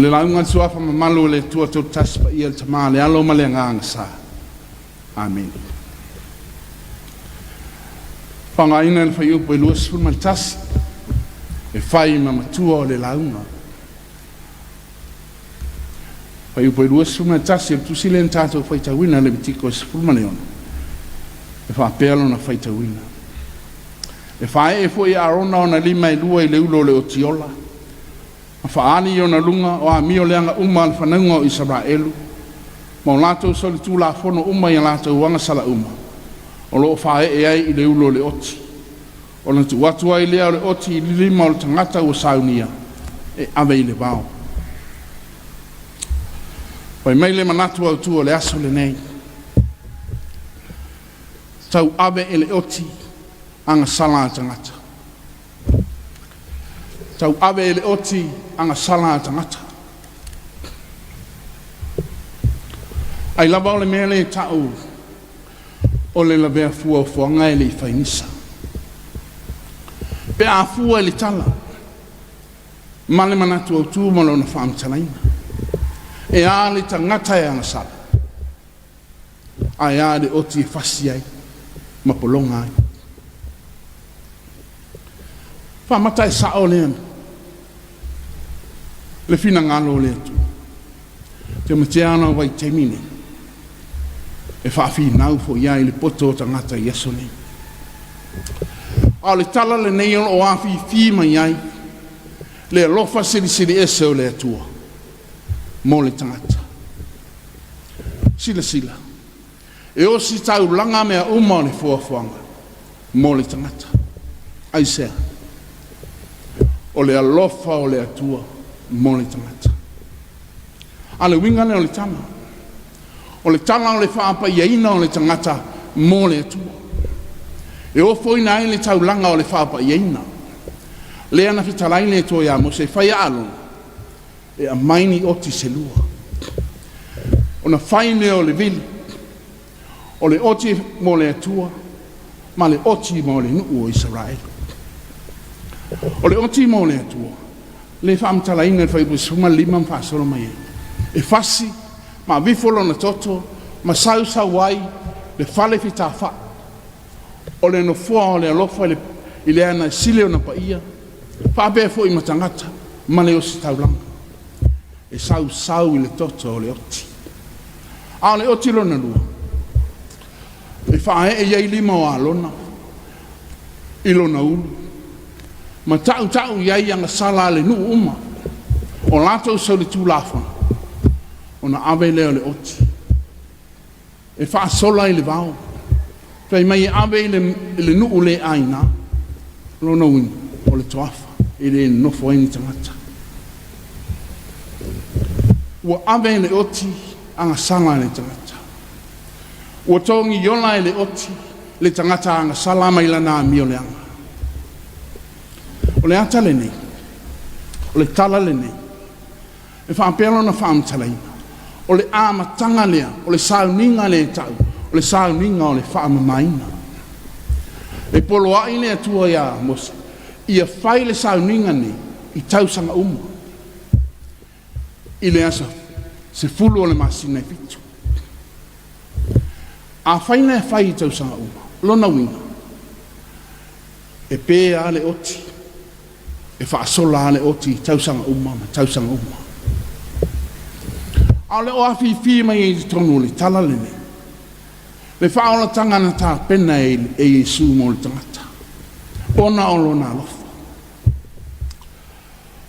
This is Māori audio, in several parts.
le launga suafa mamalu le tua tau taspa ia le tama le alo ma le nganga sa. Amen. Whangaina le whai upo e luas fulma tasi e whai ma matua o le launga. Whai upo e luas fulma tasi e tusile en tātou whai tawina le bitiko e fulma leona. E whapelo na whai tawina. E whae e fwoi arona o na lima e lua i le ulo le o tiola. A whaani o na lunga o a mio leanga uma al whanunga o Israelu. Ma o lātou soli tū la whono uma i lātou wanga sala uma. O loo whae e ai i le ulo le oti. O na tu watua i lea o le oti i lima o le tangata o saunia. E ave i le vau. Pai mai le manatu au tu o le aso le nei. Tau ave e le oti anga sala tangata. Tau ave e le oti anga sala tangata. Ai lava o le mea le tau o le la bea fua o fuanga e le i whainisa. Pea a fua e le tala. Male manatu au tu malo na whaamtalaina. E a le tangata e anga sala. Ai a le oti e fasi ai. Mapolonga ai. Whamata e sao le anu. Le fina ngalo le atu. Te mateana wai temine. E whaafi nau fo iai le poto tangata i aso nei. A le tala le nei o afi fima iai. Le alofa siri ese o le atua. Mo le tangata. Sila sila. E o si tau langa mea uma le fuafuanga. Mo le tangata. Aisea. O le alofa o le atua. Mo le tangata. A le winga le o le tama. O le tala o le whaapa iaina o le tangata mo le atua. E o foina ai le taulanga o le whaapa iaina. Le ana fitalai le to ia mo se whai alo. E a maini oti se lua. O na whaine o le vili. O le oti mo le atua. Ma le oti mo le nuu o Israel. O le oti mo le atua. Le whaamtalai le whaibusuma lima mwhasolo mai. E fasi. Ma vifolo na toto, ma sausa wai, le fale fita fa. O le no fua o le alofa i le ana sile o na paia. Fa bea fo i matangata, ma le osi taulanga. E sau i le toto o le oti. A le oti lona lua. E fa e iei lima o alona. I lona ulu. Ma tau iei anga sala le nu uma. O lato sau le tu lafona. Ona ave leo le oti. E wha sola i le vau. Pei mai ave le nuu le aina. Lona win o le toafa. I le nofo eni tangata. Ua ave le oti anga sala le tangata. Ua tongi yola le oti le tangata anga sala mai lana mio le anga. O le ata le nei. O le tala le nei. E wha apelo na wha amtalaina. O le amatanga lea, o le sauninga le tau, o le sauninga o le whaamamaina. E polo ai le atua ia mosa, ia whai le sauninga ni i tausanga umu. I le asa, se fulu o le masina i fitu. A whaina e whai i tausanga umu, lona winga. E pēa le oti, e whaasola le oti i tausanga umu, ma tausanga umu. A le oa fi mai e tonu le tala le ne. Le whaola tanga na tā pena e Jesu mo le tangata. Ona o lona alofa.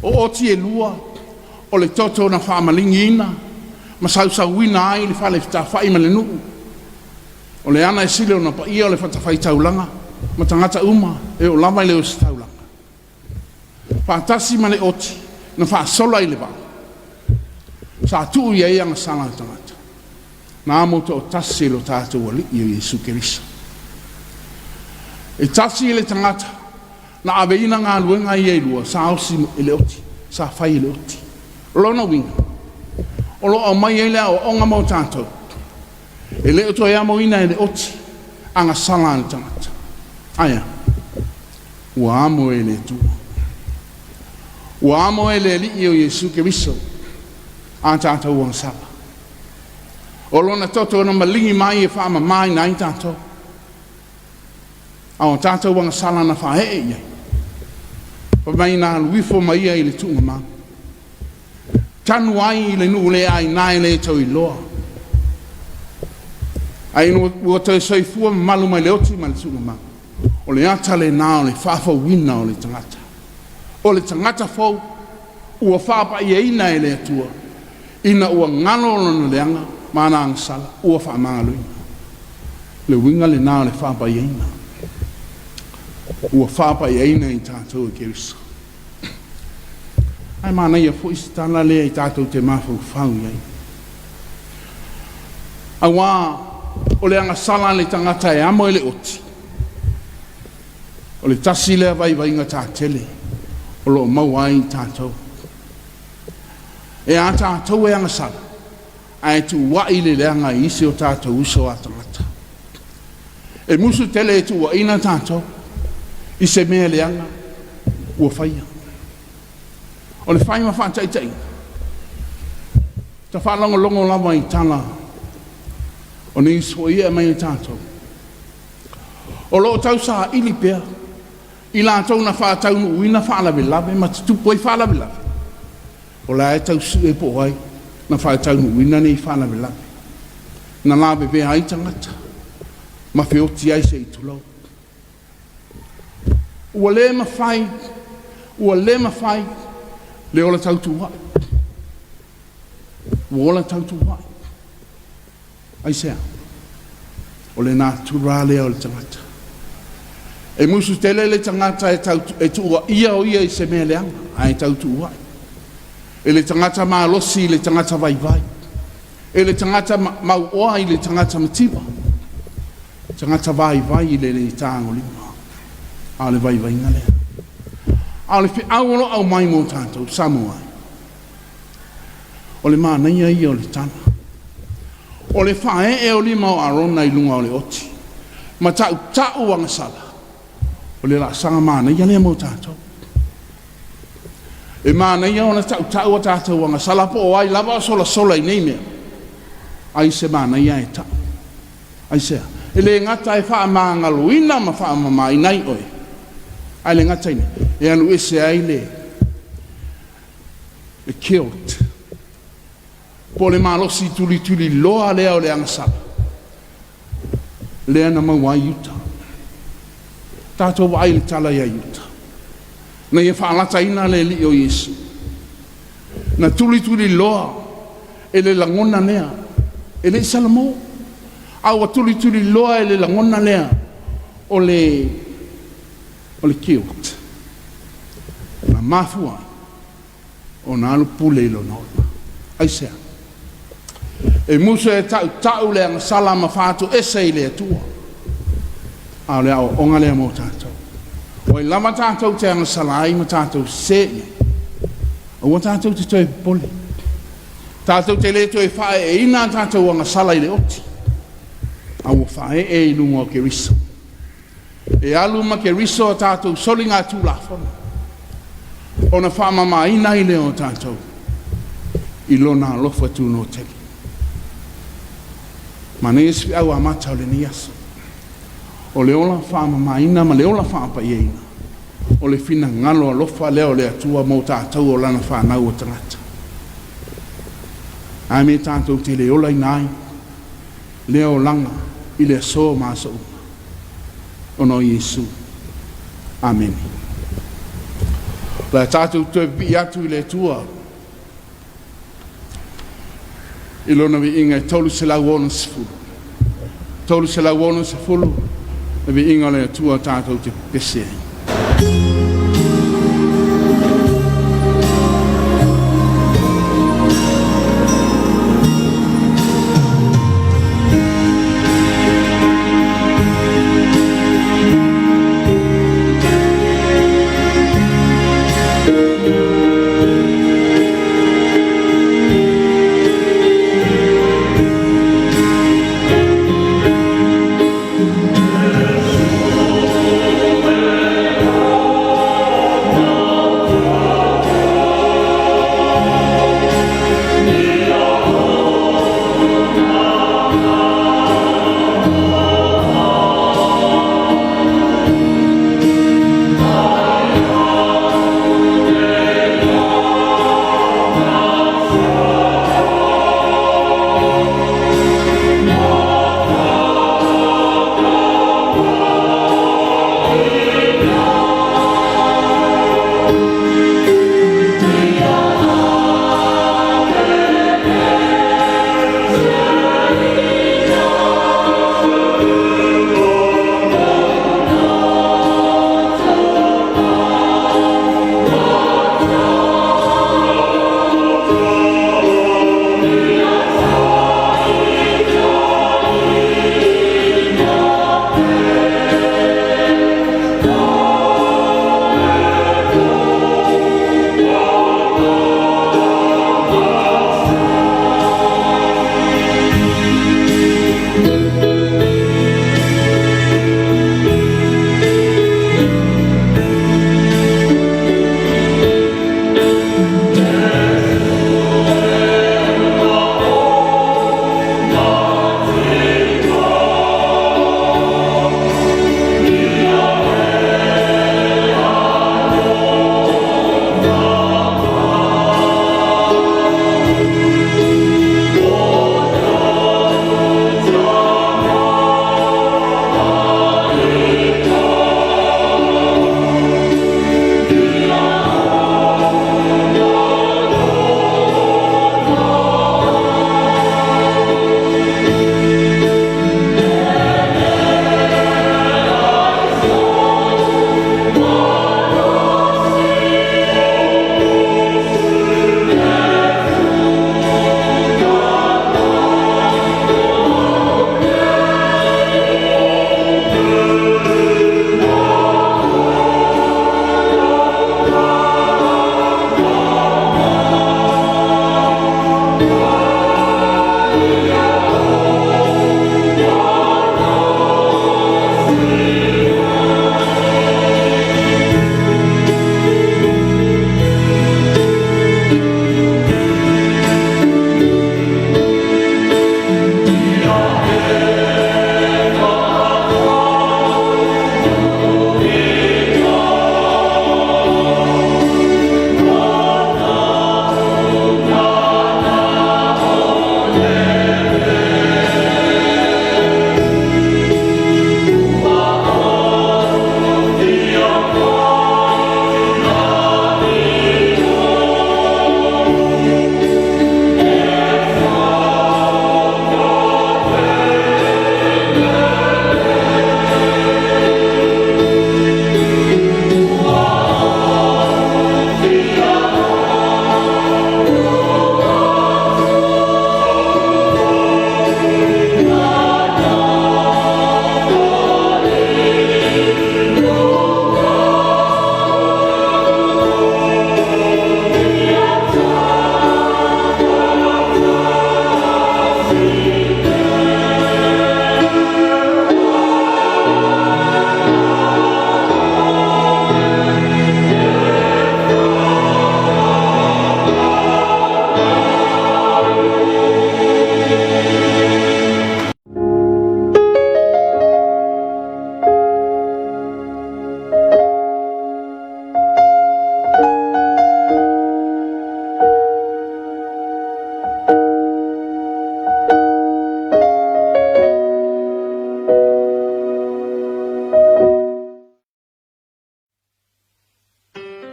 O oti e lua, o le toto na whaamalingi ina, ma sausauina ai le whale fita whai ma le nuu. O le ana e sile o na pa ia o le whatawhai taulanga, ma tangata uma e o lama i le o si taulanga. Whaatasi ma le oti, na whaasola i le vau. Sa tuu ia anga sala tangata. Na amoto o tasi lo tātou wali i o Jesu Keriso. E tasi le tangata. Na aveina ngā luenga i eilua. Sa ausi ele oti. Sa whai ele oti. Lona winga. O lo au mai ele o onga mau tātou. E le oto ea mo ina ele oti. Anga sala le tangata. Aia. Ua amo ele tua. Ua amo ele li i o Jesu Keriso. a tātou wang sala. O lona toto na malingi mai e whaama mai nai tātou. A o tātou wang sala na whae e iei. Pa mai nā wifo mai ia i le tunga mau. Tanu ai i le nuu le ai nai le tau i loa. Ai no ua te soifua malu mai le oti mai le tunga mau. O le ata le nā o le whaafa wina o le tangata. O le tangata fau ua whaapa i eina e le atua. Ina ua ngalo lona leanga mana ang sala ua whaamanga luina. Le winga le nā o le whaapa i eina. Ua whaapa i eina i tātou e Keriso. Ai mana ia fo isi tana lea i tātou te mawhau whau iei. Awa o le anga sala le tangata e amo e le oti. O le tasi lea vai inga tā tele. O lo mau ai tātou. E a tātou e anga sala. Ai tu wai le leanga i isi o tātou uso a tangata. E musu tele e tu wa ina tātou. I se mea leanga ua whaia. O le whai ma whantai tei. Ta whanongo longo lama i tana. O ni so ia mai i tātou. O lo tau sa ili pea. I la tau na whātau nu uina whaalawe lawe. Ma tupu i whaalawe lawe. O la e tau su e po ai. Na whātau nu uina nei whaalawe lawe. Na lawe pea ai tangata. Ma whioti ai se i tulau. Ua le mawhai. Ua le mawhai. Le ola tautu wai. Ua ola tautu wai. Ai sea. O le nā tura lea o le tangata. E musu tele le tangata e tua ia o ia i se mea leanga. Ai tautu wai. E le tangata maa losi i le tangata vai vai. E le tangata mau oa i le tangata matiwa. Tangata vai vai i le tāngo lima. A le vai vai ngalea. A le whiaolo au mai mō tātou Samoa. O le mānaia ia o le tana. O le whae e o lima o arona i lunga o le oti. Ma tau anga sala. O le la sanga mānaia lea mō tātou. E mānaia o na tau a tātou anga sala po o ai lava sola i nei mea. Ai se mānaia e tau. Ai sea. E le ngata e wha maanga luina ma wha mamai nai oe. Ai le ngata ine. E anu ese ai le kilt. Po le malosi tuli loa lea o le angasala. Lea na maua iuta. Tātou wa ai le tala ia iuta. Na ia whaalata ina le li o Yesu. Na tuli loa e le langona lea. E le salamo. Awa tuli loa e le langona lea. O le kilt. Na mafua o na alu pule ilo na ola. Ai sea. E muso e tau le anga sala ma whātu ese i le atua. A le au onga lea mō tātou. O i lama tātou te anga sala ai ma tātou se i. O tātou te toi poli. Tātou te le toi whae e ina tātou anga sala i le oti. A o whae e i lunga o ke riso. E alu ma ke riso a tātou soli ngā tū la whana. O na whamama ina i leo tātou. I lona alofa tū no teli. Ma ne esi au a matau le ni aso. O le ola whamama ina ma le ola whamapa i eina. O le fina ngalo alofa leo le atua mō tātou o lana whanau o tangata. A me tātou te le ola i nai. Leo langa i le so māsa uma. Ono Yesu. Amen. La tātou tue pi atu i le tua. I lona vi inga tolu se lau ono se fulu. Tolu se lau ono se fulu. Vi inga le tua tātou te pese.